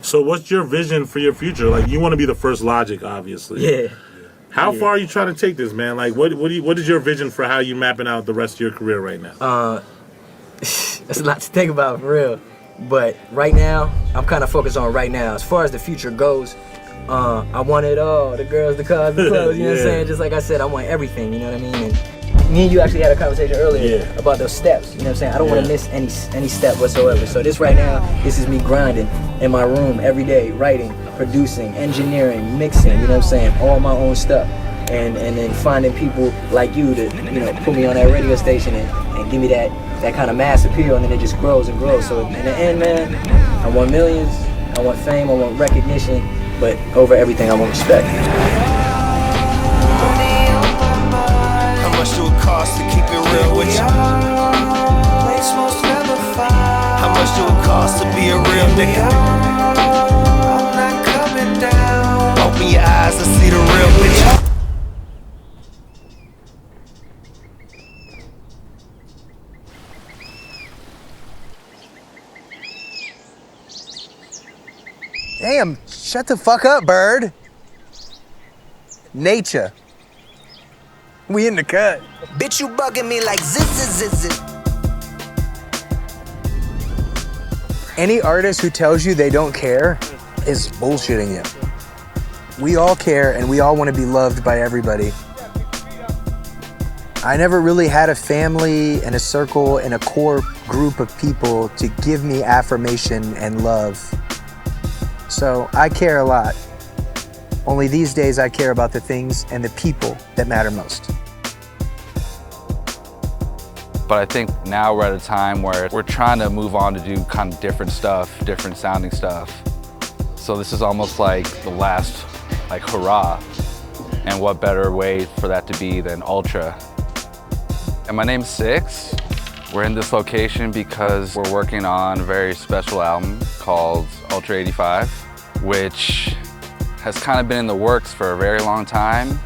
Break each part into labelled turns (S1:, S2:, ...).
S1: So what's your vision for your future? Like, you want to be the first Logic, obviously.
S2: Yeah.
S1: How far are you trying to take this, man? Like, what is your vision for how you mapping out the rest of your career right now?
S2: That's a lot to think about, for real. But right now, I'm kind of focused on right now. As far as the future goes, I want it all. The girls, the cars, the clothes, you know what I'm saying? Just like I said, I want everything, you know what I mean? And me and you actually had a conversation earlier about those steps, you know what I'm saying? I don't want to miss any step whatsoever. So this right now, this is me grinding in my room every day, writing, producing, engineering, mixing, you know what I'm saying? All my own stuff. And then finding people like you to, you know, put me on that radio station and give me that kind of mass appeal, and then it just grows and grows. So in the end, man, I want millions, I want fame, I want recognition, but over everything, I want respect.
S3: How much do it cost to keep it real with you? How much do it cost to be a real nigga? I'm not coming down. Open your eyes and see the real picture.
S4: Damn, shut the fuck up, bird. Nature. We in the cut.
S3: Bitch, you bugging me like ziz.
S4: Any artist who tells you they don't care is bullshitting you. We all care and we all want to be loved by everybody. I never really had a family and a circle and a core group of people to give me affirmation and love. So I care a lot. Only these days I care about the things and the people that matter most.
S5: But I think now we're at a time where we're trying to move on to do kind of different stuff, different sounding stuff. So this is almost like the last, like, hurrah. And what better way for that to be than Ultra. And my name's Six. We're in this location because we're working on a very special album called Ultra 85, which has kind of been in the works for a very long time.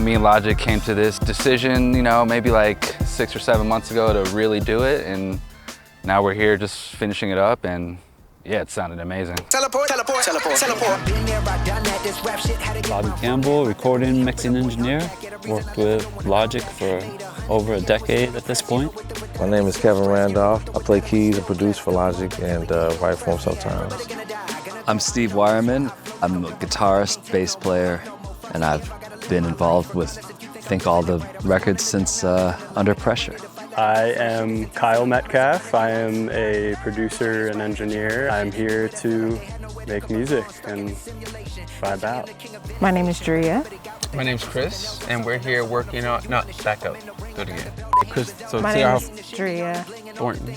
S5: Me and Logic came to this decision, maybe like 6 or 7 months ago to really do it, and now we're here just finishing it up, and yeah, it sounded amazing.
S3: Teleport.
S6: Bobby Campbell, recording, mixing engineer. Worked with Logic for over a decade at this point.
S7: My name is Kevin Randolph. I play keys and produce for Logic and write for him sometimes.
S8: I'm Steve Wireman. I'm a guitarist, bass player, and I've been involved with, I think, all the records since Under Pressure.
S9: I am Kyle Metcalf. I am a producer and engineer. I'm here to make music and vibe out.
S10: My name is Drea.
S11: My name's Chris, and we're here working on, no, back up, do it again. Chris, so
S10: my name is Drea
S11: Thornton.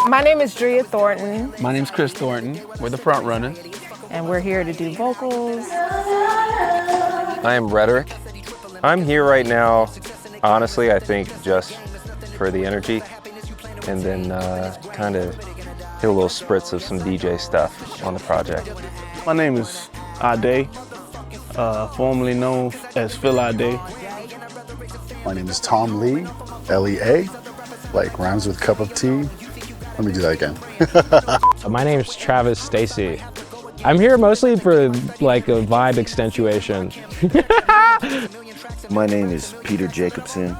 S10: My name is Drea Thornton.
S11: My name's Chris Thornton. We're the front runners.
S10: And we're here to do vocals.
S12: I am Rhetoric. I'm here right now, honestly, I think just for the energy, and then kind of hit a little spritz of some DJ stuff on the project.
S9: My name is Ade, formerly known as Phil Ade.
S13: My name is Tom Lee, L-E-A, like rhymes with cup of tea. Let me do that again.
S14: My name is Travis Stacy. I'm here mostly for like a vibe accentuation.
S15: My name is Peter Jacobson.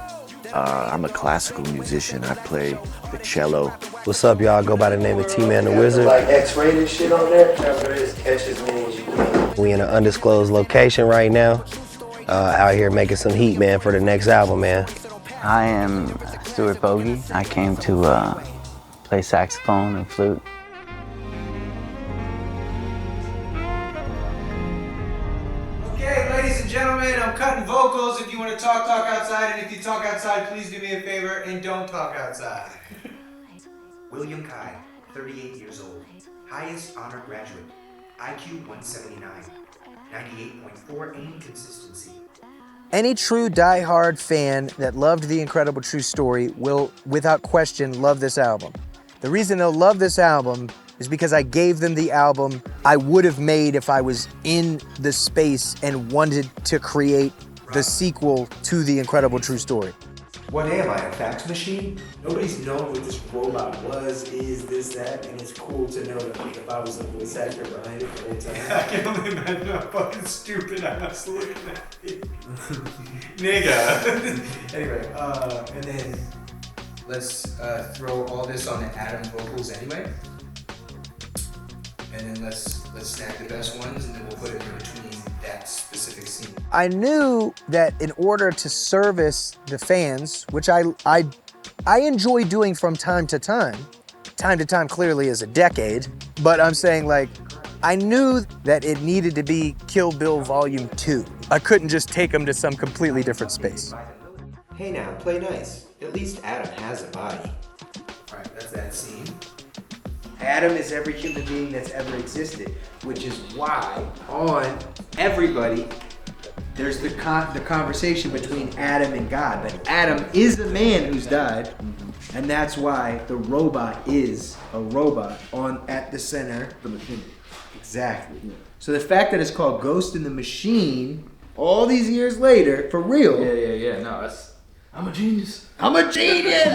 S15: I'm a classical musician. I play the cello.
S16: What's up, y'all? Go by the name of T-Man the Wizard.
S17: Like X-rated shit on there. Catch as many as you can.
S16: We in an undisclosed location right now. Out here making some heat, man, for the next album, man.
S18: I am Stuart Bogey. I came to play saxophone and flute.
S19: Ladies and gentlemen, I'm cutting vocals. If you want to talk outside. And if you talk outside, please do me a favor and don't talk outside.
S20: William Kai, 38 years old. Highest honor graduate. IQ 179. 98.4 aim consistency.
S4: Any true die-hard fan that loved The Incredible True Story will, without question, love this album. The reason they'll love this album is because I gave them the album I would have made if I was in the space and wanted to create the sequel to The Incredible True Story.
S20: What am I, a fax machine? Nobody's known what this robot was, is, this, that, and it's cool to know that if I was the voice actor behind it the whole time. I can only imagine how fucking stupid I was looking at it. Nigga. Anyway, and then let's throw all this on the Adam vocals anyway. And then let's snag the best ones, and then we'll put it in between that specific scene.
S4: I knew that in order to service the fans, which I enjoy doing from time to time clearly is a decade, but I'm saying like, I knew that it needed to be Kill Bill Volume 2. I couldn't just take them to some completely different space.
S20: Hey now, play nice. At least Adam has a body. All right, that's that scene. Adam is every human being that's ever existed, which is why on Everybody, there's the conversation between Adam and God. But Adam is the man who's died, and that's why the robot is a robot at the center. The machine. Exactly. Yeah. So the fact that it's called Ghost in the Machine, all these years later, for real.
S5: Yeah. No, I'm a genius.
S20: I'm a genius!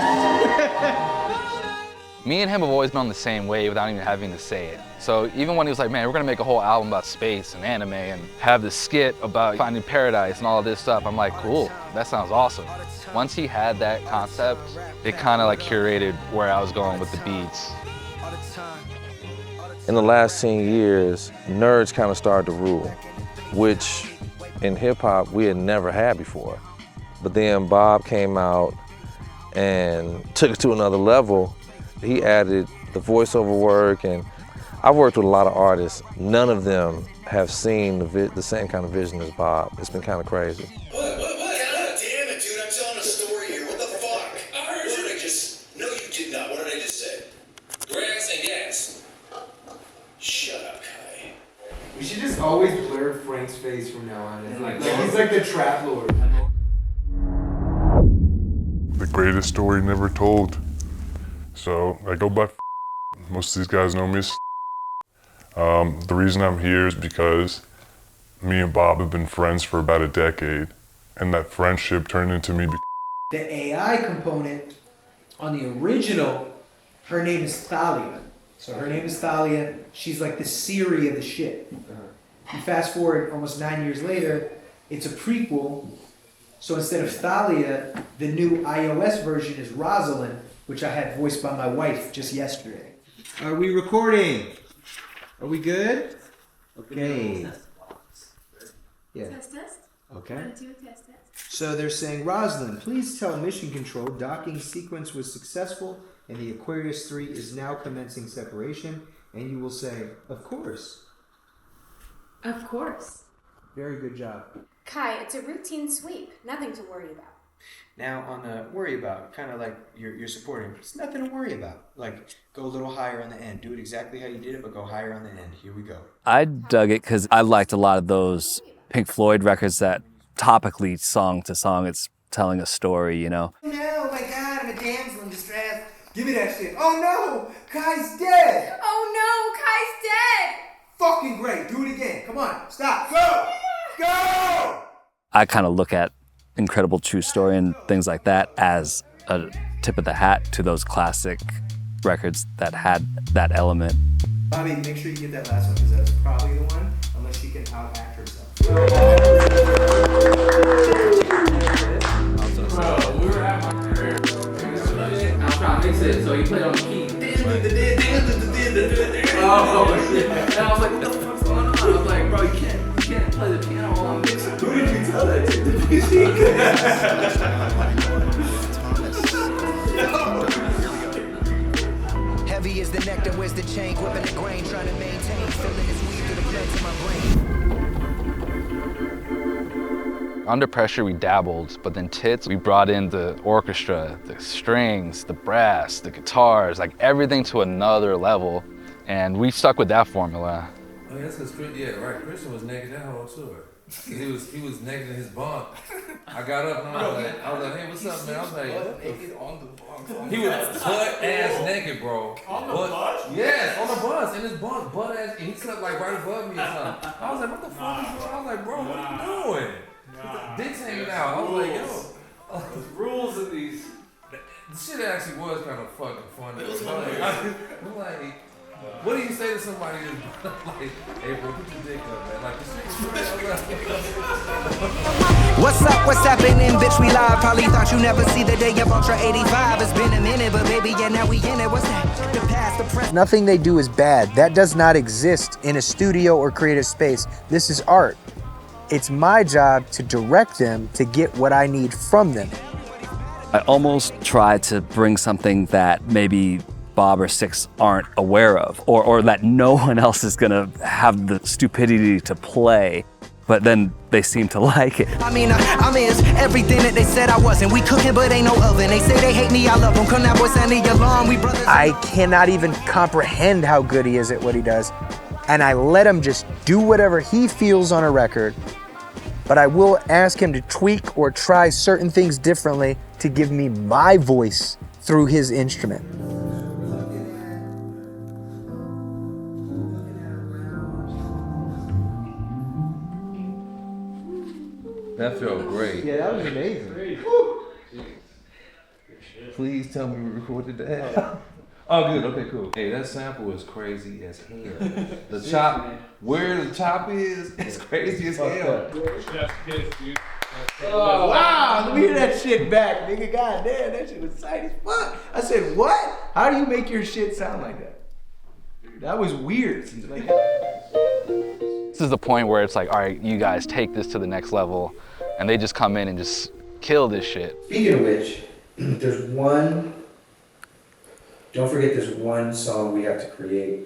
S5: Me and him have always been on the same wave without even having to say it. So even when he was like, man, we're gonna make a whole album about space and anime and have this skit about finding paradise and all of this stuff, I'm like, cool, that sounds awesome. Once he had that concept, it kind of like curated where I was going with the beats.
S7: In the last 10 years, nerds kind of started to rule, which in hip hop we had never had before. But then Bob came out and took it to another level. He added the voiceover work, and I've worked with a lot of artists. None of them have seen the same kind of vision as Bob. It's been kind of crazy.
S3: What? God damn it, dude, I'm telling a story here. What the fuck? I heard you. No, you did not. What did I just say? Grass and gas. Shut up, Kai.
S20: We should just always blur Frank's face from now on. He's like the trap lord.
S21: The greatest story never told. So I go by most of these guys know me as the reason I'm here is because me and Bob have been friends for about a decade, and that friendship turned into me.
S20: The AI component on the original, her name is Thalia. So her name is Thalia. She's like the Siri of the ship. You fast forward almost 9 years later, it's a prequel. So instead of Thalia, the new iOS version is Rosalind, which I had voiced by my wife just yesterday. Are we recording? Are we good? Okay. Yeah.
S22: Test.
S20: Okay.
S22: Test.
S20: So they're saying, Rosalind, please tell Mission Control docking sequence was successful and the Aquarius 3 is now commencing separation. And you will say, of course.
S22: Of course.
S20: Very good job.
S22: Kai, it's a routine sweep. Nothing to worry about.
S20: Now on the worry about, kind of like you're supporting, it's nothing to worry about. Like, go a little higher on the end. Do it exactly how you did it, but go higher on the end. Here we go.
S8: I dug it because I liked a lot of those Pink Floyd records that topically, song to song, it's telling a story, you know?
S20: No, my God, I'm a damsel in distress. Give me that shit. Oh no, Kai's dead.
S22: Oh no, Kai's dead.
S20: Fucking great. Do it again. Come on, stop. Go. Go.
S8: I kind of look at Incredible True Story and things like that as a tip of the hat to those classic records that had that element.
S20: Bobby, make sure you get that last one because that's probably the one, unless she can out-act herself.
S5: We were at my career. I'm trying to fix it, so he played on the key. Oh, shit. And I was like, what the fuck's going on? I was like, bro, you can't play the piano while I'm mixing. Who did you tell that to? The music?
S3: Heavy as the nectar, where's the chain? Whipping the grain, trying to maintain. Filling this weed through the blood to my brain.
S5: Under Pressure, we dabbled, but then Tits, we brought in the orchestra, the strings, the brass, the guitars, like everything to another level. And we stuck with that formula.
S23: Oh, that's because Christian was naked that whole tour. He was naked in his bunk. I got up and I was like, hey, what's up, man? I was like,
S19: naked on the bunk.
S23: He was butt ass naked, bro.
S19: On the bus?
S23: Yes, on the bus, in his bunk, butt ass, and he slept like right above me or something. I was like, what the fuck is going on? I was like, bro, what are you doing? Dicks hanging out. I was like, yo.
S19: There's rules in these
S23: The shit actually was kind of fucking funny. It was hilarious. I'm like, what do you say to somebody that's like, hey bro, put your dick up, man? Like, the shit was
S1: What's up, what's happening, bitch, we live. Probably thought you never see the day of Ultra 85. It's been a minute, but baby, yeah, now we in it. What's that? The past, the present.
S4: Nothing they do is bad. That does not exist in a studio or creative space. This is art. It's my job to direct them to get what I need from them.
S8: I almost try to bring something that maybe Bob or Six aren't aware of, or that no one else is gonna have the stupidity to play, but then they seem to like it.
S1: I mean, I'm is everything that they said I wasn't. We cooking, but ain't no oven. They say they hate me, I love them. Come that boy, sound the alarm. We brothers.
S4: I cannot even comprehend how good he is at what he does, and I let him just do whatever he feels on a record, but I will ask him to tweak or try certain things differently to give me my voice through his instrument.
S23: That felt great.
S20: Yeah, that was amazing.
S23: Please tell me we recorded that. Oh, good. Okay, cool. Hey, that sample is crazy as hell. The chop, where the chop is crazy as hell.
S20: Oh, wow, let me hear that shit back, nigga. God damn, that shit was tight as fuck. I said, what? How do you make your shit sound like that? That was weird. Like,
S5: This is the point where it's like, all right, you guys take this to the next level, and they just come in and just kill this shit.
S20: Speaking of which, there's one, don't forget there's one song we have to create.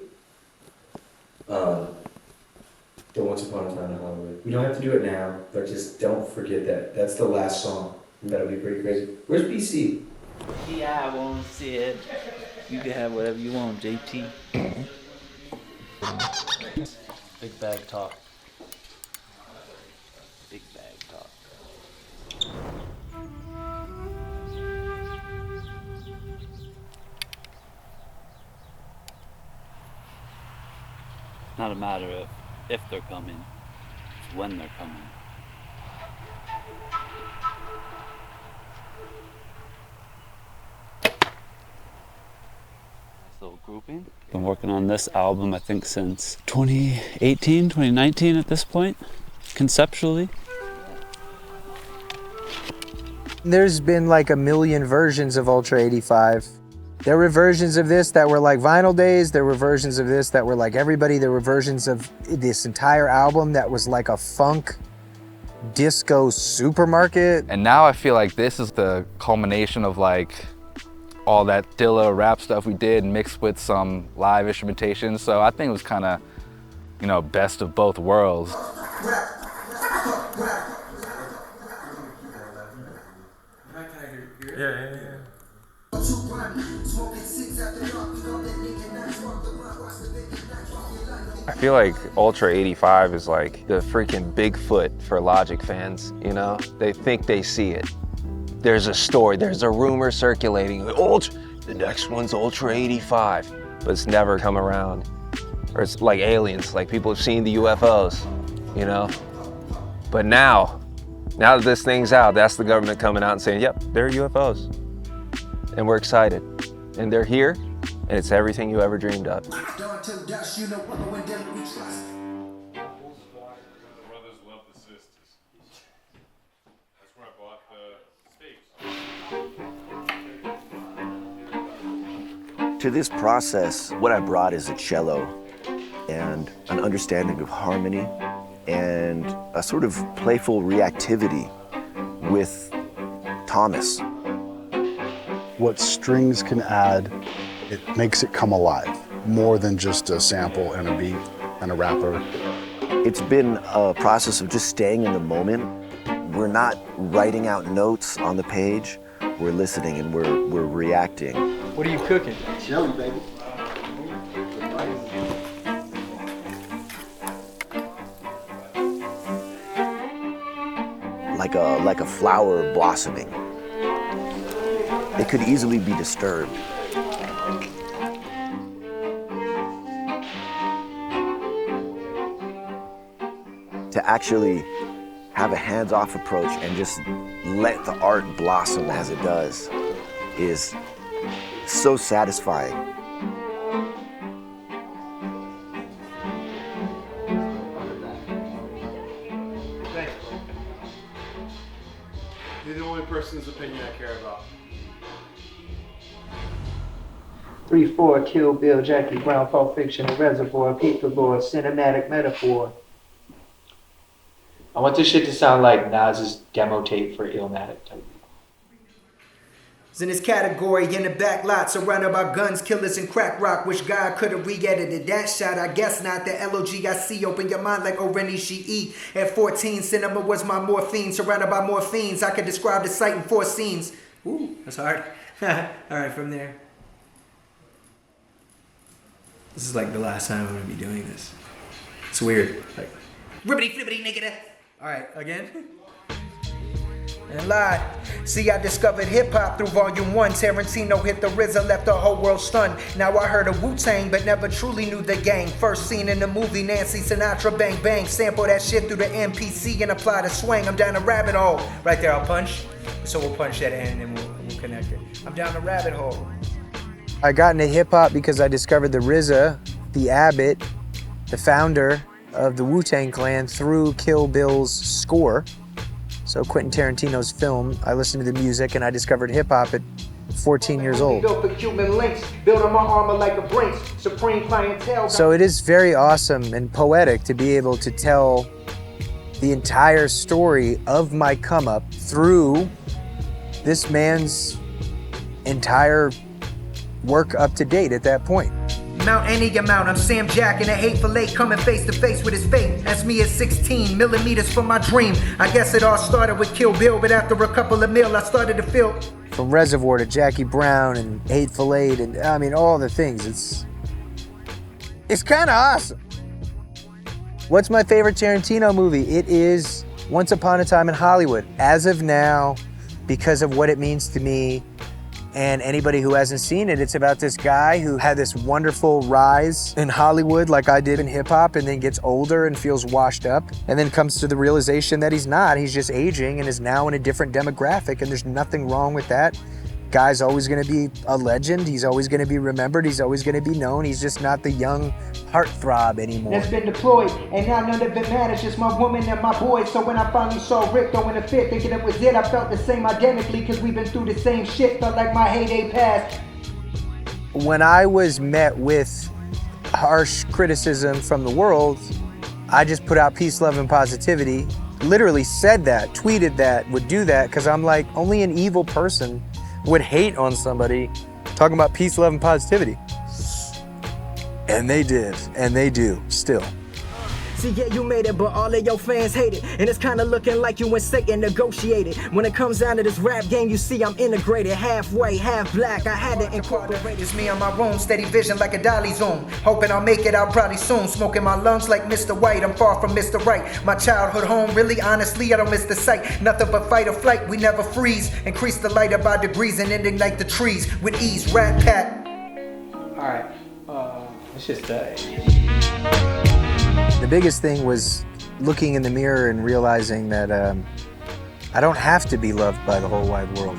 S20: The Once Upon a Time in Hollywood. We don't have to do it now, but just don't forget that. That's the last song. That'll be pretty crazy. Where's BC?
S18: Yeah, I won't see it. You can have whatever you want, JT. Big bag talk. Big bag talk. Not a matter of if they're coming, it's when they're coming. Nice little grouping. Been working on this album, I think, since 2018, 2019 at this point, conceptually.
S4: There's been like a million versions of Ultra 85. There were versions of this that were like Vinyl Days. There were versions of this that were like Everybody. There were versions of this entire album that was like a funk disco supermarket.
S5: And now I feel like this is the culmination of like all that Dilla rap stuff we did mixed with some live instrumentation. So I think it was kind of, you know, best of both worlds.
S23: Yeah.
S12: I feel like Ultra 85 is like the freaking Bigfoot for Logic fans, you know? They think they see it. There's a story, there's a rumor circulating, the next one's Ultra 85, but it's never come around. Or it's like aliens, like people have seen the UFOs, you know? But now that this thing's out, that's the government coming out and saying, yep, they're UFOs. And we're excited. And they're here, and it's everything you ever dreamed of.
S15: To this process, what I brought is a cello and an understanding of harmony and a sort of playful reactivity with Thomas.
S13: What strings can add, it makes it come alive, more than just a sample and a beat and a rapper.
S15: It's been a process of just staying in the moment. We're not writing out notes on the page, we're listening and we're reacting.
S20: What are you cooking?
S13: Jelly, baby.
S15: Like a flower blossoming. It could easily be disturbed. To actually have a hands-off approach and just let the art blossom as it does. is so satisfying.
S19: You're the only person's opinion I care about.
S2: 3-4, Kill Bill, Jackie Brown, Pulp Fiction, The Reservoir, Peep Lord, Cinematic Metaphor. I want this shit to sound like Nas's demo tape for Illmatic type.
S1: It's in this category in the back lot, surrounded by guns, killers, and crack rock. Wish God could have re-edited that shot. I guess not. The LOGIC, open your mind like Oreni Shi'i. At 14, cinema was my morphine. Surrounded by morphines, I could describe the sight in 4 scenes. Ooh, that's hard. All right, from there. This is like the last time I'm gonna be doing this. It's weird. Like, ribbity flippity nigga. All right, again. And lied. See, I discovered hip-hop through Volume 1. Tarantino hit the RZA, left the whole world stunned. Now I heard of Wu-Tang, but never truly knew the gang. First seen in the movie, Nancy Sinatra, bang bang. Sample that shit through the MPC and apply the swing. I'm down a rabbit hole. Right there, I'll punch. So we'll punch that in and we'll connect it. I'm down a rabbit hole.
S4: I got into hip-hop because I discovered the RZA, the Abbott, the founder of the Wu-Tang Clan through Kill Bill's score. So Quentin Tarantino's film, I listened to the music and I discovered hip-hop at 14 years old.
S1: Built for Cuban links, built on my armor like a Brinks, supreme clientele.
S4: So it is very awesome and poetic to be able to tell the entire story of my come up through this man's entire work up to date at that point.
S1: Mount any amount, I'm Sam Jack in a hateful eight, coming face to face with his fate. That's me at 16 millimeters from my dream. I guess it all started with Kill Bill, but after a couple of mil, I started to feel.
S4: From Reservoir to Jackie Brown and Hateful Eight, and I mean all the things. It's kind of awesome. What's my favorite Tarantino movie? It is Once Upon a Time in Hollywood. As of now, because of what it means to me. And anybody who hasn't seen it, it's about this guy who had this wonderful rise in Hollywood like I did in hip hop, and then gets older and feels washed up, and then comes to the realization that he's not. He's just aging and is now in a different demographic, and there's nothing wrong with that. Guy's always gonna be a legend. He's always gonna be remembered. He's always gonna be known. He's just not the young heartthrob anymore.
S1: That's been deployed, and now none of it matters, just my woman and my boys. So when I finally saw Rick throwing a fit, thinking it was it, I felt the same identically, cause we've been through the same shit, felt like my heyday passed.
S4: When I was met with harsh criticism from the world, I just put out peace, love, and positivity. Literally said that, tweeted that, would do that, cause I'm like, only an evil person would hate on somebody talking about peace, love, and positivity. And they did, and they do, still.
S1: See, yeah, you made it, but all of your fans hate it. And it's kinda looking like you and Satan negotiated. When it comes down to this rap game, you see I'm integrated. Halfway, half black, I had to incorporate. It's me on my room, steady vision like a dolly zoom. Hoping I'll make it out probably soon. Smoking my lungs like Mr. White, I'm far from Mr. Right. My childhood home, really, honestly, I don't miss the sight. Nothing but fight or flight, we never freeze. Increase the light by degrees and ending like the trees. With ease, rat pack.
S2: Alright, let's just die.
S4: The biggest thing was looking in the mirror and realizing that I don't have to be loved by the whole wide world.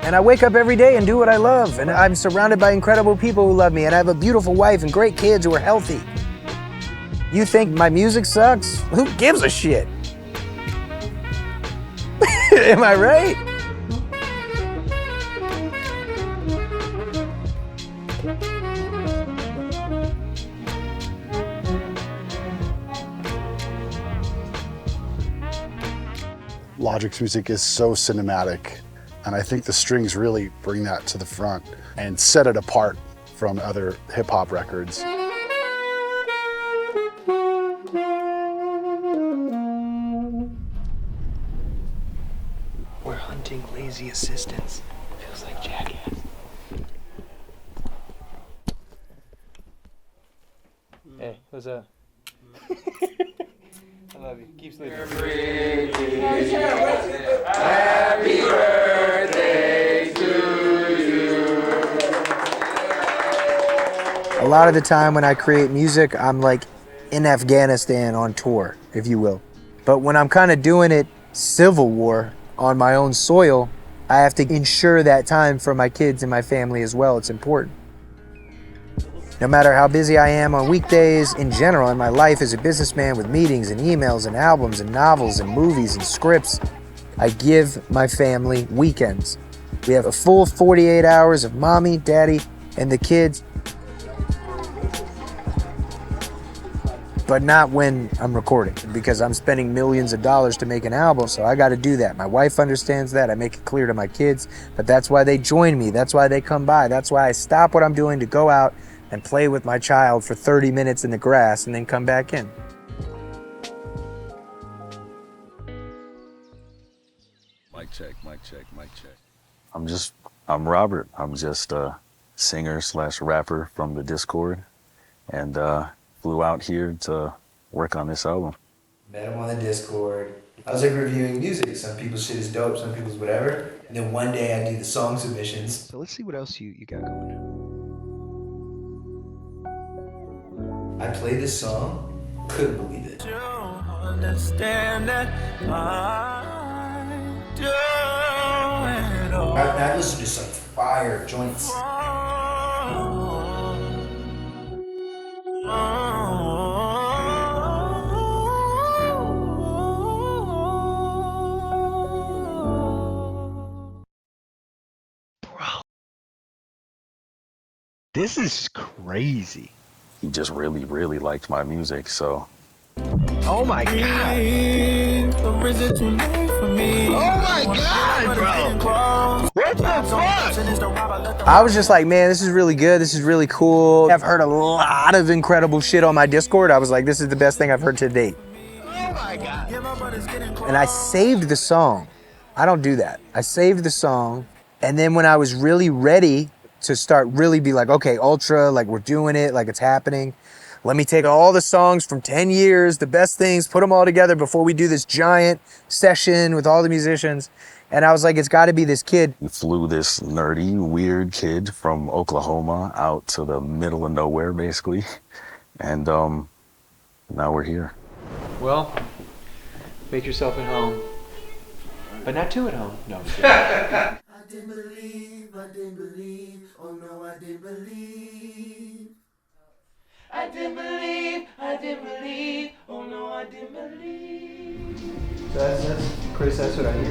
S4: And I wake up every day and do what I love, and I'm surrounded by incredible people who love me, and I have a beautiful wife and great kids who are healthy. You think my music sucks? Who gives a shit? Am I right?
S13: Logic's music is so cinematic, and I think the strings really bring that to the front and set it apart from other hip-hop records.
S4: We're hunting lazy assistants. Feels like Jackass.
S2: Hey, what's up? I love you. Keep sleeping.
S1: Happy birthday to you.
S4: A lot of the time when I create music, I'm like in Afghanistan on tour, if you will. But when I'm kind of doing it Civil War on my own soil, I have to ensure that time for my kids and my family as well. It's important. No matter how busy I am on weekdays, in general, in my life as a businessman with meetings and emails and albums and novels and movies and scripts, I give my family weekends. We have a full 48 hours of mommy, daddy, and the kids. But not when I'm recording, because I'm spending millions of dollars to make an album, so I gotta do that. My wife understands that. I make it clear to my kids, but that's why they join me. That's why they come by. That's why I stop what I'm doing to go out and play with my child for 30 minutes in the grass and then come back in.
S5: Mic check, mic check, mic check. I'm Robert. I'm just a singer/rapper from the Discord, and flew out here to work on this album.
S1: Met him on the Discord. I was like reviewing music. Some people's shit is dope, some people's whatever. And then one day I do the song submissions.
S4: So let's see what else you got going.
S1: I played this song, couldn't believe it. I listened to some fire joints.
S4: This is crazy.
S5: He just really, really liked my music, so.
S4: Oh my God. Oh my God, bro. What the fuck? I was just like, man, this is really good. This is really cool. I've heard a lot of incredible shit on my Discord. I was like, this is the best thing I've heard to date. Oh my God. And I saved the song. I don't do that. I saved the song. And then when I was really ready to start really be like, okay, Ultra, like we're doing it, like it's happening. Let me take all the songs from 10 years, the best things, put them all together before we do this giant session with all the musicians. And I was like, it's gotta be this kid.
S5: We flew this nerdy, weird kid from Oklahoma out to the middle of nowhere, basically. And now we're here.
S2: Well, make yourself at home. But not too at home. No, I'm kidding.
S6: I didn't believe, oh no, I didn't believe. I didn't believe, oh no, I didn't believe.
S2: So that's Chris, that's what I hear.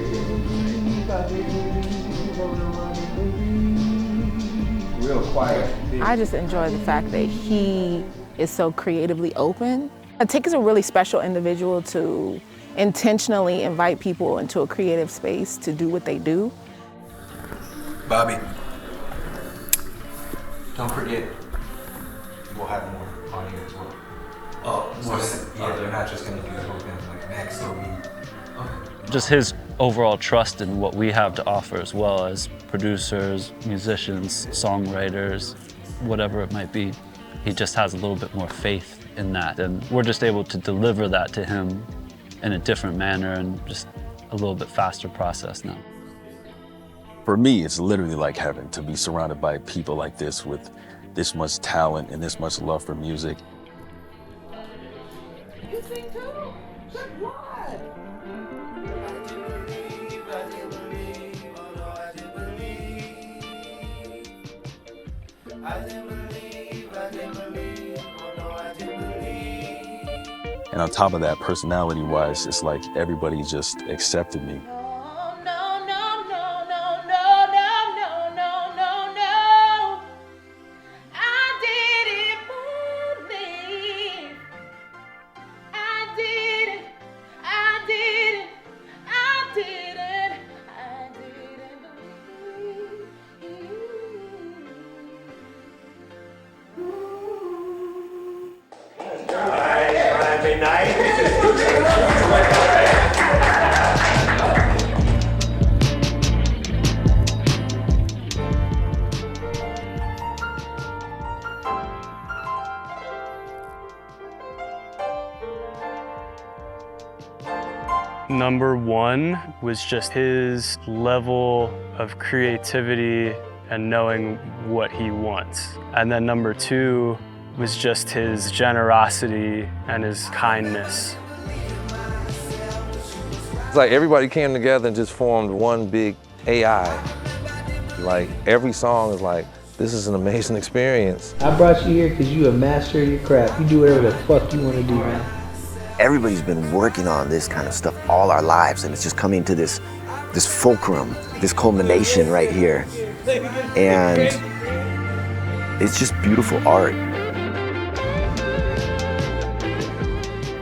S2: Real quiet.
S10: I just enjoy the fact that he is so creatively open. I think he's a really special individual to intentionally invite people into a creative space to do what they do.
S1: Bobby, don't forget, we'll have more on here as well. Oh, yeah, they're not just gonna do the whole thing like next week. Okay.
S18: Just his overall trust in what we have to offer as well as producers, musicians, songwriters, whatever it might be. He just has a little bit more faith in that, and we're just able to deliver that to him in a different manner and just a little bit faster process now.
S5: For me, it's literally like heaven to be surrounded by people like this with this much talent and this much love for music.
S6: You sing too? Good Lord.
S5: And on top of that, personality-wise, it's like everybody just accepted me.
S9: Number one was just his level of creativity and knowing what he wants. And then number two was just his generosity and his kindness.
S7: It's like everybody came together and just formed one big AI. Like every song is like, this is an amazing experience.
S2: I brought you here because you a master of your craft. You do whatever the fuck you want to do, man.
S15: Everybody's been working on this kind of stuff all our lives, and it's just coming to this fulcrum, this culmination right here. And it's just beautiful art.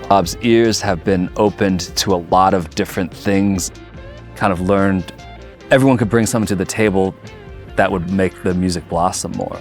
S8: Bob's ears have been opened to a lot of different things, kind of learned everyone could bring something to the table that would make the music blossom more.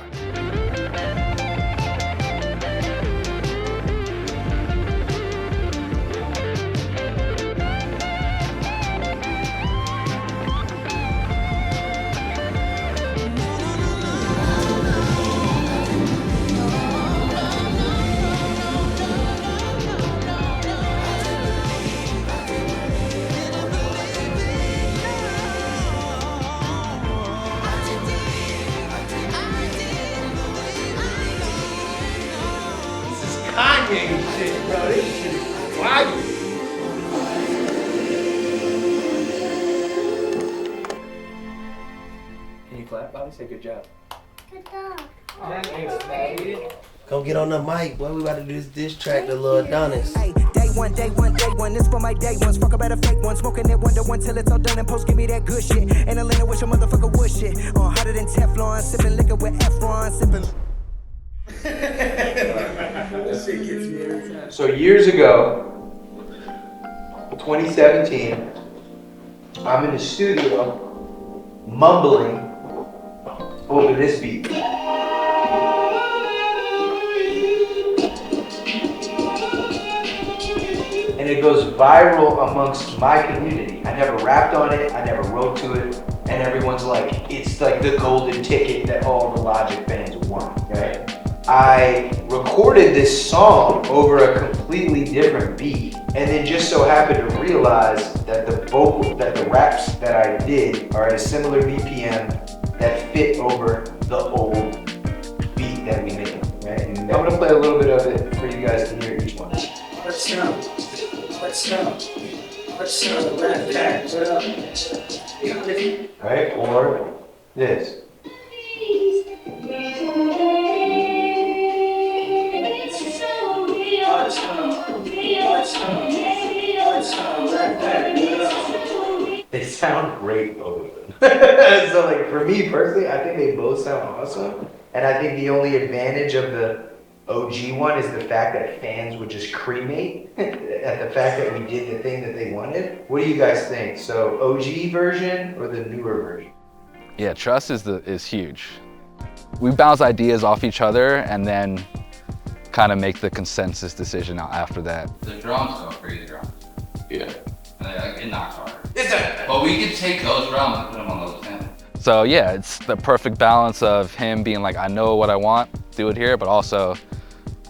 S6: Kanye shit, bro. This shit is wild.
S2: Can you clap, Bobby? Say good job.
S6: Good dog.
S16: Come get on the mic, boy. We about to do this diss track to Lil Adonis.
S11: Day one, this for my day ones. Fuck about a fake one. Smoking that one till it's all done and post, give me that good shit. And Atlanta wish a motherfucker would shit. Hotter than Teflon, sipping liquor with Efron, sipping.
S20: So years ago, 2017, I'm in the studio mumbling over this beat. And it goes viral amongst my community. I never rapped on it, I never wrote to it, and everyone's like, it's like the golden ticket that all the Logic fans want, right? I recorded this song over a completely different beat, and then just so happened to realize that the raps that I did are at a similar BPM that fit over the old beat that we made, right? And I'm gonna play a little bit of it for you guys to hear each one.
S6: Let's go. Rat pack. What up?
S20: Right, or this. They sound great, both of them. So like for me personally, I think they both sound awesome. And I think the only advantage of the OG one is the fact that fans would just cremate at the fact that we did the thing that they wanted. What do you guys think? So OG version or the newer version?
S5: Yeah, trust is huge. We bounce ideas off each other and then kind of make the consensus decision after that.
S14: The drums go crazy drums.
S5: Yeah.
S14: It knocks harder. But we could take those drums and put them on those samples.
S5: So yeah, it's the perfect balance of him being like, I know what I want, do it here, but also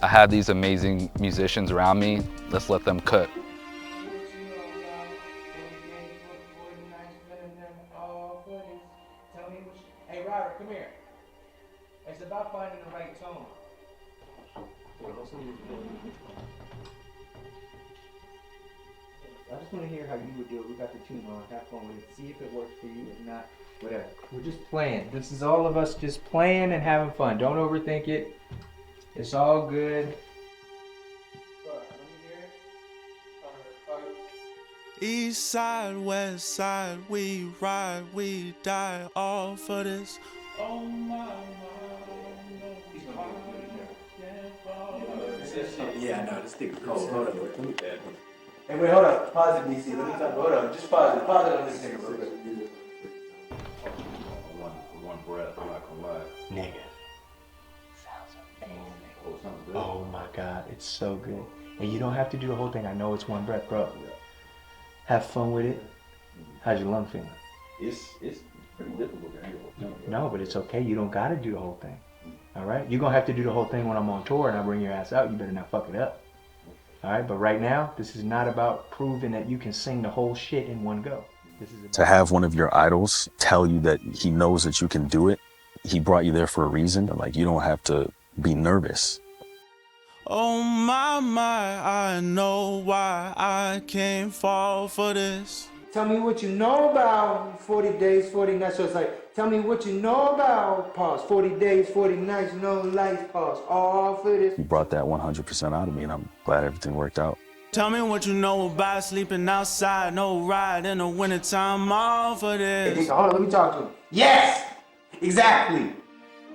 S5: I have these amazing musicians around me, let's let them cut.
S20: Hey Robert, come here. It's about finding the right tone. I just want to hear how you would do it. We got the tune on, have fun with it, see if it works for you. If not, whatever. We're just playing. This is all of us just playing and having fun. Don't overthink it. It's all good.
S6: East side, west side, we ride, we die, all for this. Oh my,
S20: Yeah, no, this thing is cold. Hold on. Hey, wait, hold up. Pause it, DC. Let me talk. Hold on. Just pause it. Pause it on this thing real quick.
S23: One breath, I'm not gonna lie.
S2: Nigga. Oh my God, it's so good. And you don't have to do the whole thing. I know it's one breath, bro. Have fun with it. How's your lung feeling?
S23: It's pretty difficult to handle.
S2: No, but it's okay. You don't gotta do the whole thing. All right? You're gonna have to do the whole thing when I'm on tour and I bring your ass out. You better not fuck it up. All right? But right now, this is not about proving that you can sing the whole shit in one go. This is
S17: To have one of your idols tell you that he knows that you can do it, he brought you there for a reason. Like, you don't have to be nervous.
S6: Oh my, I know why I can't fall for this.
S20: Tell me what you know about 40 days, 40 nights. So it's like, tell me what you know about, pause, 40 days, 40 nights, no lights, pause, all for this.
S17: You brought that 100% out of me, and I'm glad everything worked out.
S6: Tell me what you know about sleeping outside, no ride in the wintertime, all for this.
S20: Hey, hold on, let me talk to him. Yes! Exactly!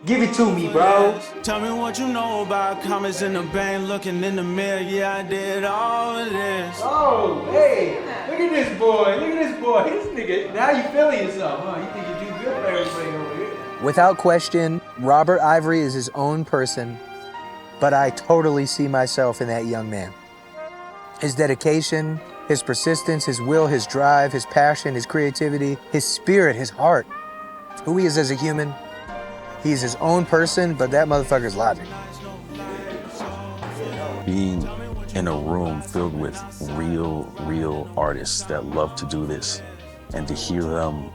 S20: Give it to me, bro.
S6: Tell me what you know about comments in the bank, looking in the mirror. Yeah, I did all of this.
S19: Oh, hey, look at this boy. Look at this boy. This nigga, now you feeling yourself, huh? You think you do good for everything over here.
S4: Without question, Robert Ivory is his own person, but I totally see myself in that young man. His dedication, his persistence, his will, his drive, his passion, his creativity, his spirit, his heart, who he is as a human. He's his own person, but that motherfucker's logic.
S17: Being in a room filled with real artists that love to do this, and to hear them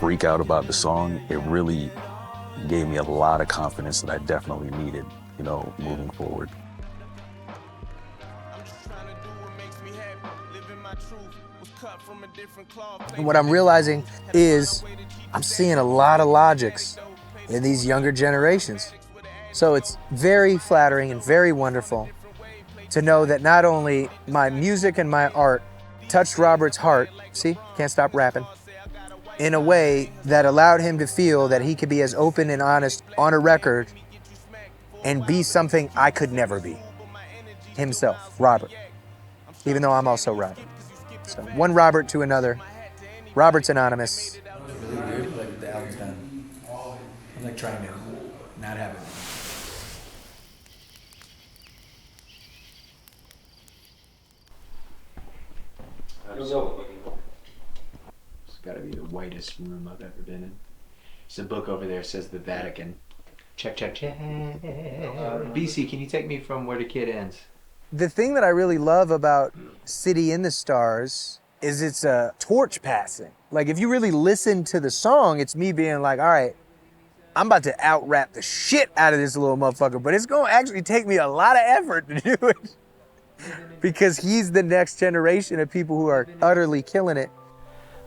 S17: freak out about the song, it really gave me a lot of confidence that I definitely needed, you know, moving forward.
S4: And what I'm realizing is I'm seeing a lot of logics in these younger generations. So it's very flattering and very wonderful to know that not only my music and my art touched Robert's heart, see, can't stop rapping, in a way that allowed him to feel that he could be as open and honest on a record and be something I could never be. Himself, Robert. Even though I'm also Robert. So one Robert to another. Robert's anonymous.
S1: Really weird, like the album's done. I'm like trying to not have it.
S20: It's gotta be the whitest room I've ever been in. There's a book over there that says the Vatican. Check, check, check. BC, can you take me from where the kid ends?
S4: The thing that I really love about City in the Stars is it's a torch passing. Like if you really listen to the song, it's me being like, all right, I'm about to out-rap the shit out of this little motherfucker, but it's gonna actually take me a lot of effort to do it. Because he's the next generation of people who are utterly killing it.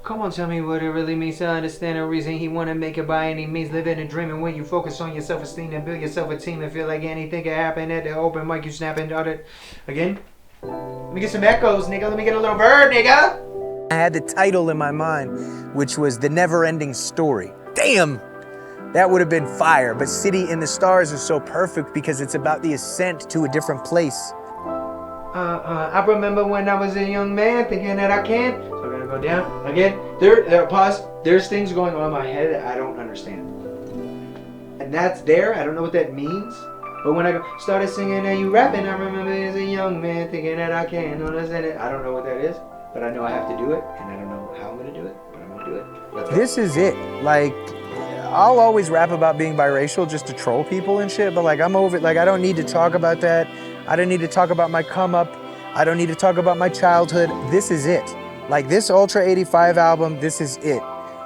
S20: Come on, tell me what it really means to understand the reason he wanna make it by any means. Living and dreaming when you focus on your self-esteem and build yourself a team and feel like anything can happen at the open mic. You snapping out it again. Let me get some echoes, nigga. Let me get a little bird, nigga.
S4: I had the title in my mind, which was The Never-Ending Story. Damn, that would have been fire. But City in the Stars is so perfect because it's about the ascent to a different place.
S20: I remember when I was a young man thinking that I can. So I'm gonna go down again. Pause. There's things going on in my head that I don't understand. And that's there. I don't know what that means. But when I started singing and you rapping, I remember as a young man thinking that I can understand it. I don't know what that is, but I know I have to do it, and I don't know how I'm gonna do it, but I'm gonna do it. That's
S4: This is it. Like, I'll always rap about being biracial just to troll people and shit, but like I'm over it. Like I don't need to talk about that. I don't need to talk about my come up. I don't need to talk about my childhood. This is it. Like this Ultra 85 album, this is it.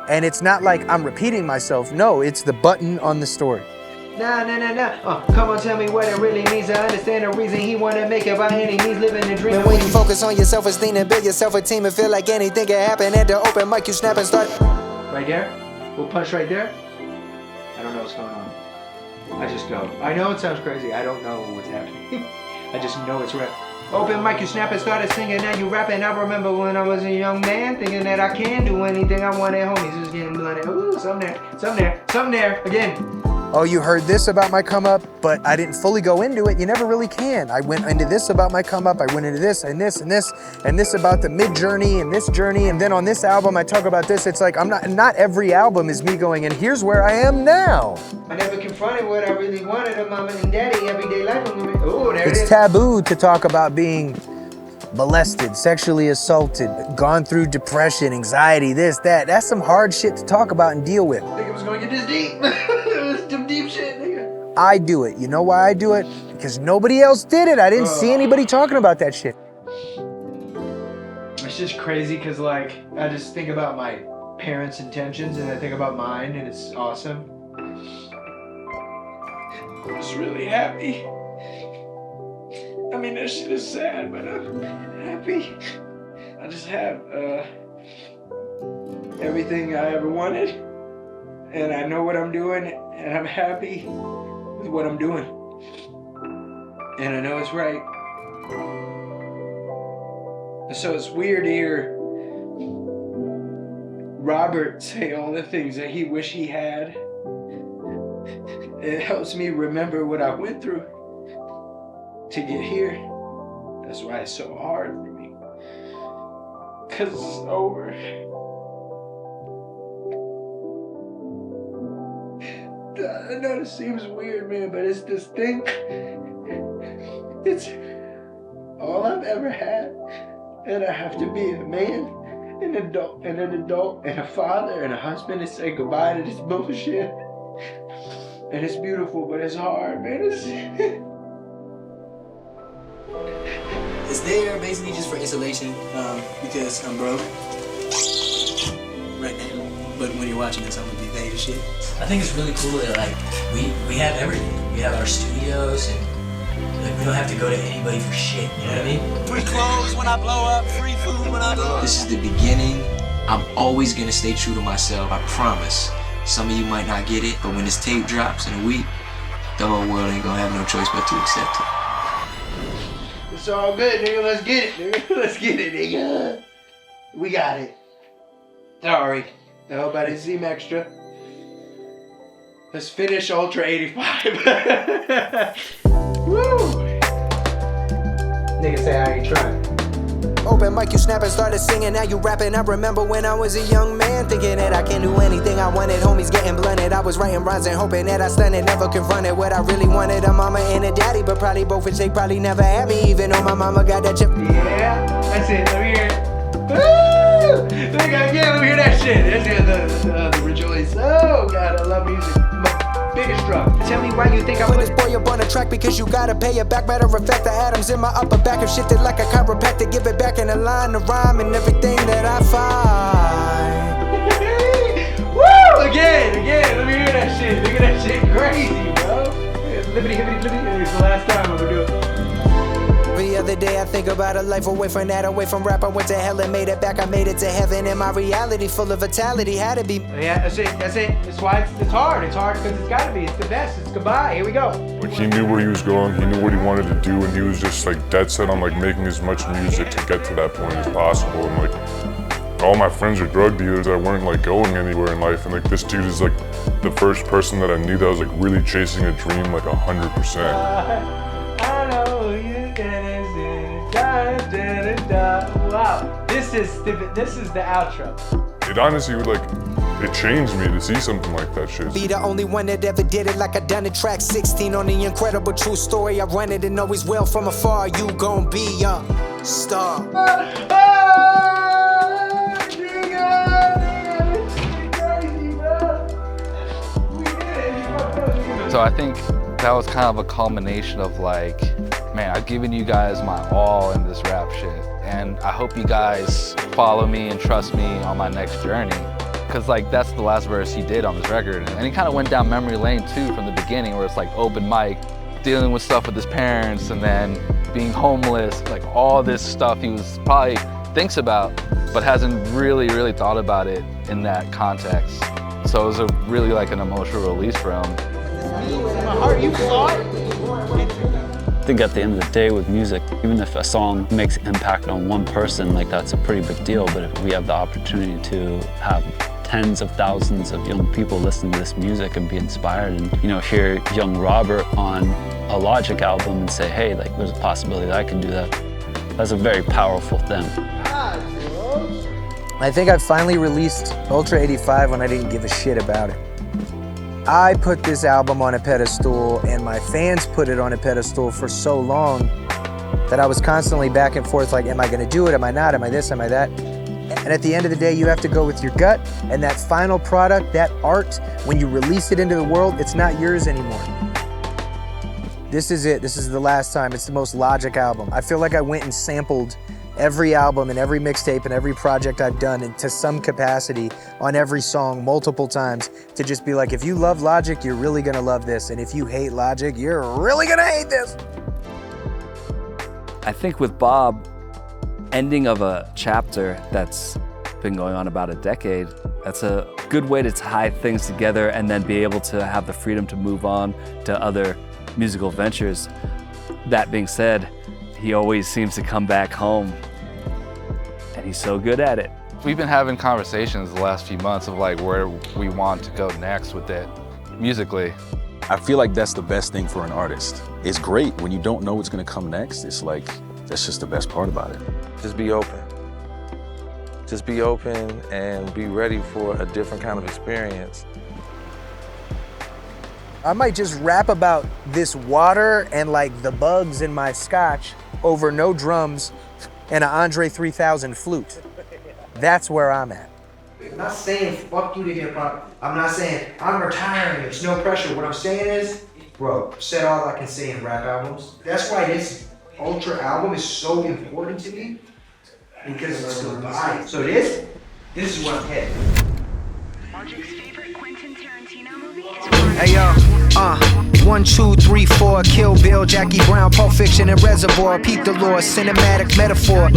S4: And it's not like I'm repeating myself. No, it's the button on the story.
S20: Nah. Come on, tell me what it really means to understand the reason he wanna make it by any means, living and dreaming.
S4: When you focus on your self-esteem and build yourself a team and feel like anything can happen at the open mic, you snap and start.
S20: Right there? We'll punch right there? I don't know what's going on. I just go. I know it sounds crazy. I don't know what's happening. I just know it's rap. Open mic, you snap and started singing, now you rapping. I remember when I was a young man thinking that I can do anything I wanted. Homies just getting blooded. Ooh, something there, again.
S4: Oh, you heard this about my come up, but I didn't fully go into it. You never really can. I went into this about my come up. I went into this and this and this and this about the mid journey and this journey. And then on this album, I talk about this. It's like not every album is me going, and here's where I am now.
S20: I never confronted what I really wanted of mama and daddy. Everyday life. Oh, there it is.
S4: It's taboo to talk about being molested, sexually assaulted, gone through depression, anxiety, this, that. That's some hard shit to talk about and deal with.
S20: I think it was going to get this deep. Some deep shit, nigga.
S4: I do it. You know why I do it? Because nobody else did it. I didn't see anybody talking about that shit.
S20: It's just crazy because, like, I just think about my parents' intentions and I think about mine, and it's awesome. I'm just really happy. I mean, that shit is sad, but I'm happy. I just have
S1: everything I ever wanted, and I know what I'm doing, and I'm happy with what I'm doing, and I know it's right. So it's weird to hear Robert say all the things that he wished he had. It helps me remember what I went through to get here. That's why it's so hard for me, because it's over. I know this seems weird, man, but it's this thing. It's all I've ever had, and I have to be a man, an adult, and a father, and a husband, and say goodbye to this bullshit. And it's beautiful, but it's hard, man.
S3: It's there basically just for insulation, because I'm broke right now. But when you're watching this, I'm gonna be paid as shit.
S21: I think it's really cool that like we have everything. We have our studios, and like we don't have to go to anybody for shit. You know what I mean?
S11: Free clothes when I blow up, free food when I blow up.
S3: This is the beginning. I'm always gonna stay true to myself. I promise. Some of you might not get it, but when this tape drops in a week, the whole world ain't gonna have no choice but to accept it.
S1: It's all good, nigga. Let's get it, nigga. Let's get it, nigga. We got it. Sorry. I hope I didn't seem extra. Let's finish Ultra 85. Woo! Nigga say I ain't trying.
S11: Open mic, you snap and started singing, now you rapping. I remember when I was a young man, thinking that I can do anything I wanted. Homies getting blunted, I was writing rhymes and hoping that I stunned and never confronted what I really wanted. A mama and a daddy, but probably both which they probably never had me, even though my mama got that chip.
S1: Yeah, that's it, let me hear it. Woo! Let me hear that shit. That's it, the rejoice. Oh God, I love music. Biggest drug. Tell me why you think I
S11: put this boy up on the track, because you gotta pay it back. Matter of fact, the atoms in my upper back have shifted like a chiropractor. Give it back in a line, the rhyme, and everything that I find.
S1: Woo! Again. Let me hear that shit. Look at that shit, crazy, bro. Libbity, hibbity, libbity. It's the last time I'm gonna do it.
S11: The other day I think about a life away from that, away from rap. I went to hell and made it back. I made it to heaven, and my reality full of vitality had to be.
S1: Yeah, that's it. That's why it's hard. It's hard because it's gotta be. It's the best. It's goodbye. Here we go.
S22: Like he knew where he was going. He knew what he wanted to do, and he was just like dead set on like making as much music to get to that point as possible. And like all my friends are drug dealers that weren't like going anywhere in life, and like this dude is like the first person that I knew that was like really chasing a dream like 100%.
S1: I know you can. Wow, this is the outro.
S22: It honestly would like, it changed me to see something like that shit.
S11: Be the only one that ever did it like I done it. Track 16 on the incredible true story. I run it and always well from afar. You gon' be a star.
S5: So I think that was kind of a culmination of like, man, I've given you guys my all in this rap shit. And I hope you guys follow me and trust me on my next journey. Cause like that's the last verse he did on this record. And he kind of went down memory lane too from the beginning, where it's like open mic, dealing with stuff with his parents, and then being homeless, like all this stuff he was probably thinks about, but hasn't really thought about it in that context. So it was a really like an emotional release for him.
S1: My heart, you saw it?
S18: I think at the end of the day with music, even if a song makes an impact on one person, like that's a pretty big deal. But if we have the opportunity to have tens of thousands of young people listen to this music and be inspired, and hear young Robert on a Logic album and say, hey, like there's a possibility that I can do that. That's a very powerful thing.
S4: I think I finally released Ultra 85 when I didn't give a shit about it. I put this album on a pedestal, and my fans put it on a pedestal for so long that I was constantly back and forth like, am I gonna do it? Am I not? Am I this? Am I that? And at the end of the day, you have to go with your gut, and that final product, that art, when you release it into the world, it's not yours anymore. This is it. This is the last time. It's the most Logic album. I feel like I went and sampled every album and every mixtape and every project I've done, and to some capacity on every song multiple times, to just be like, if you love Logic, you're really gonna love this, and if you hate Logic, you're really gonna hate this.
S8: I think with Bob, ending of a chapter that's been going on about a decade. That's a good way to tie things together and then be able to have the freedom to move on to other musical ventures. That being said, he always seems to come back home, and he's so good at it.
S5: We've been having conversations the last few months of like where we want to go next with it musically.
S17: I feel like that's the best thing for an artist. It's great when you don't know what's gonna come next. It's like, that's just the best part about it.
S7: Just be open. Just be open and be ready for a different kind of experience.
S4: I might just rap about this water and like the bugs in my scotch over no drums and an Andre 3000 flute. That's where I'm at.
S20: I'm not saying fuck you to hip hop. I'm not saying I'm retiring. It's no pressure. What I'm saying is, bro, said all I can say in rap albums. That's why this Ultra album is so important to me, because it's goodbye. So this is what I'm heading.
S11: Hey yo, 1, 2, 3, 4, Kill Bill, Jackie Brown, Pulp Fiction and Reservoir, Peep the Lord, cinematic metaphor.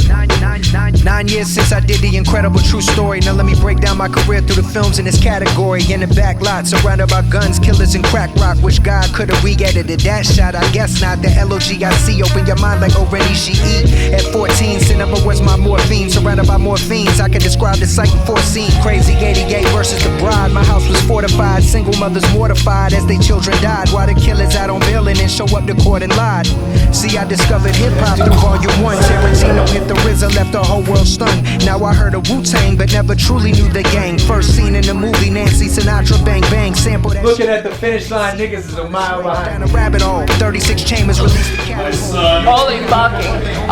S11: 9 years since I did the incredible true story. Now let me break down my career through the films in this category. In the back lot, surrounded by guns, killers and crack rock. Which God could've re-edited that shot? I guess not. The LOGIC, open your mind like Oren Ishii. At 14, cinema was my morphine. Surrounded by morphines, I can describe the sight before scene. Crazy 88 versus the bride. My house was fortified, single mothers mortified as they children died. While the killers out on bail and then show up to court and lied. See, I discovered hip-hop through Volume 1. Tarantino hit the RZA, left the whole world stunned. Now I heard of Wu-Tang, but never truly knew the gang. First scene in the movie, Nancy Sinatra, bang bang, sample that.
S19: Looking at the finish line, niggas is a mile behind.
S11: Down a rabbit hole, 36 chambers released the catapult.
S19: Holy fucking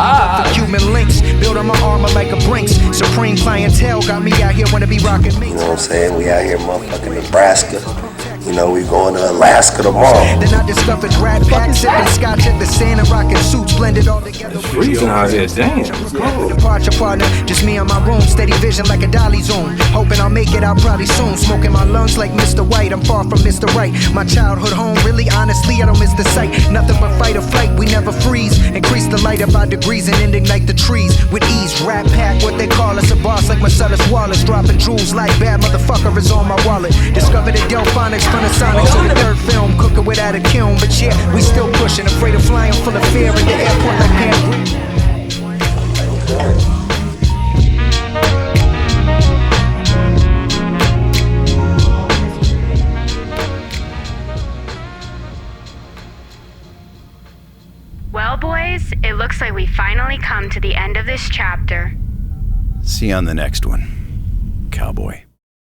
S11: The human links, build on my armor like a Brinks. Supreme clientele got me out here wanna be rocking me.
S16: You know what I'm saying? We out here motherfucking Nebraska. You know, we going to Alaska tomorrow.
S11: Then I discovered Rat Pack, sipping scotch at the sand and rocking suits, blended all together.
S23: Freezing out here, damn. It's cold.
S11: Departure partner, just me on my room, steady vision like a dolly zoom. Hoping I'll make it out probably soon. Smoking my lungs like Mr. White, I'm far from Mr. Right. My childhood home, really honestly, I don't miss the sight. Nothing but fight or flight, we never freeze. Increase the light about degrees and ignite the trees with ease. Rat Pack, what they call us, a boss like Marcellus Wallace. Dropping jewels like bad motherfucker is on my wallet. Discovered the Delphonics from the Sonics to the third film, cooking without a kiln. But yeah, we still pushing, afraid of flying full of fear at the airport like Pam.
S10: Well, boys, it looks like we finally come to the end of this chapter.
S12: See you on the next one, cowboy.